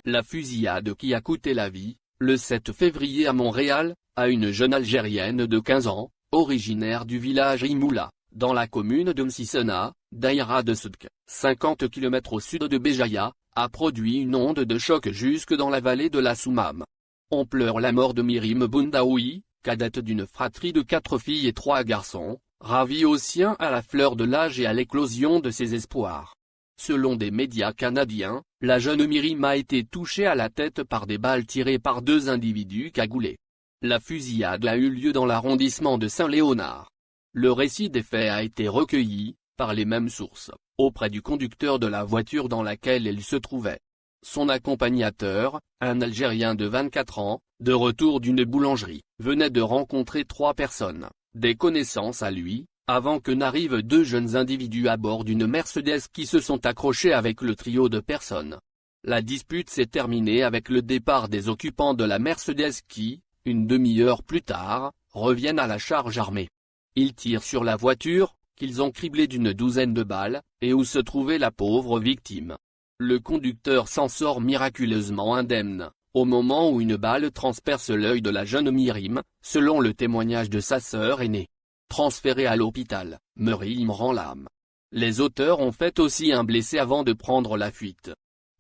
La fusillade qui a coûté la vie, le 7 février à Montréal, à une jeune Algérienne de 15 ans, originaire du village Imoula, dans la commune de Msissena, daïra de Soudk, 50 km au sud de Béjaïa, a produit une onde de choc jusque dans la vallée de la Soumam. On pleure la mort de Mirim Boundaoui, cadette d'une fratrie de 4 filles et 3 garçons, ravie au sien à la fleur de l'âge et à l'éclosion de ses espoirs. Selon des médias canadiens, la jeune Mirim a été touchée à la tête par des balles tirées par 2 individus cagoulés. La fusillade a eu lieu dans l'arrondissement de Saint-Léonard. Le récit des faits a été recueilli, par les mêmes sources, auprès du conducteur de la voiture dans laquelle elle se trouvait. Son accompagnateur, un Algérien de 24 ans, de retour d'une boulangerie, venait de rencontrer 3 personnes, des connaissances à lui, avant que n'arrivent 2 jeunes individus à bord d'une Mercedes qui se sont accrochés avec le trio de personnes. La dispute s'est terminée avec le départ des occupants de la Mercedes qui, une demi-heure plus tard, reviennent à la charge armée. Ils tirent sur la voiture, qu'ils ont criblée d'une douzaine de balles, et où se trouvait la pauvre victime. Le conducteur s'en sort miraculeusement indemne, au moment où une balle transperce l'œil de la jeune Mirim, selon le témoignage de sa sœur aînée. Transféré à l'hôpital, Mirim rend l'âme. Les auteurs ont fait aussi un blessé avant de prendre la fuite.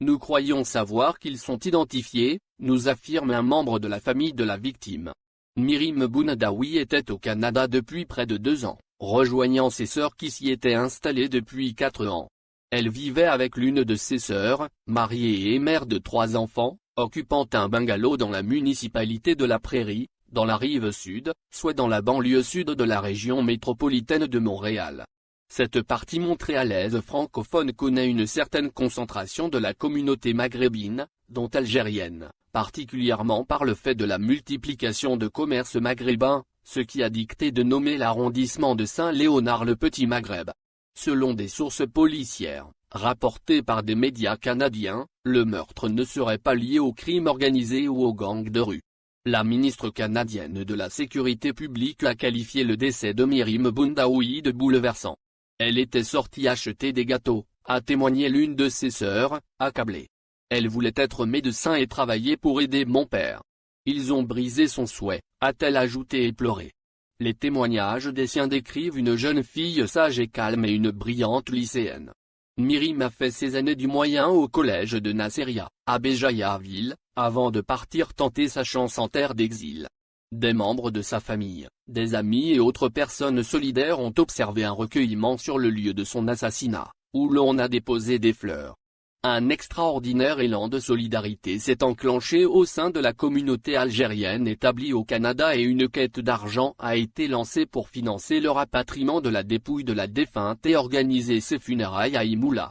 Nous croyons savoir qu'ils sont identifiés, nous affirme un membre de la famille de la victime. Mirim Boundaoui était au Canada depuis près de 2 ans, rejoignant ses sœurs qui s'y étaient installées depuis 4 ans. Elle vivait avec l'une de ses sœurs, mariée et mère de 3 enfants, occupant un bungalow dans la municipalité de La Prairie, dans la rive sud, soit dans la banlieue sud de la région métropolitaine de Montréal. Cette partie montréalaise francophone connaît une certaine concentration de la communauté maghrébine, dont algérienne, particulièrement par le fait de la multiplication de commerces maghrébins, ce qui a dicté de nommer l'arrondissement de Saint-Léonard le Petit Maghreb. Selon des sources policières, rapportées par des médias canadiens, le meurtre ne serait pas lié au crime organisé ou aux gangs de rue. La ministre canadienne de la Sécurité publique a qualifié le décès de Mirim Boundaoui de bouleversant. Elle était sortie acheter des gâteaux, a témoigné l'une de ses sœurs, accablée. Elle voulait être médecin et travailler pour aider mon père. Ils ont brisé son souhait, a-t-elle ajouté et pleuré. Les témoignages des siens décrivent une jeune fille sage et calme et une brillante lycéenne. Mirim a fait ses années du moyen au collège de Nasseria, à Béjaïa-Ville, avant de partir tenter sa chance en terre d'exil. Des membres de sa famille, des amis et autres personnes solidaires ont observé un recueillement sur le lieu de son assassinat, où l'on a déposé des fleurs. Un extraordinaire élan de solidarité s'est enclenché au sein de la communauté algérienne établie au Canada et une quête d'argent a été lancée pour financer le rapatriement de la dépouille de la défunte et organiser ses funérailles à Imoula.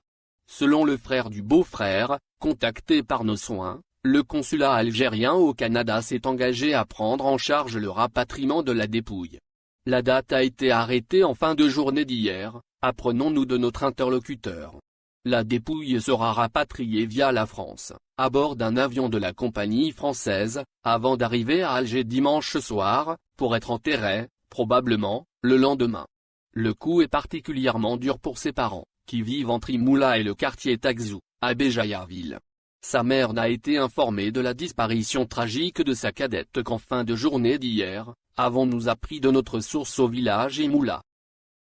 Selon le frère du beau-frère, contacté par nos soins, le consulat algérien au Canada s'est engagé à prendre en charge le rapatriement de la dépouille. La date a été arrêtée en fin de journée d'hier, apprenons-nous de notre interlocuteur. La dépouille sera rapatriée via la France, à bord d'un avion de la compagnie française, avant d'arriver à Alger dimanche soir, pour être enterrée, probablement, le lendemain. Le coup est particulièrement dur pour ses parents, qui vivent entre Imoula et le quartier Taxou, à Béjaïa-Ville. Sa mère n'a été informée de la disparition tragique de sa cadette qu'en fin de journée d'hier, avons-nous appris de notre source au village Imoula.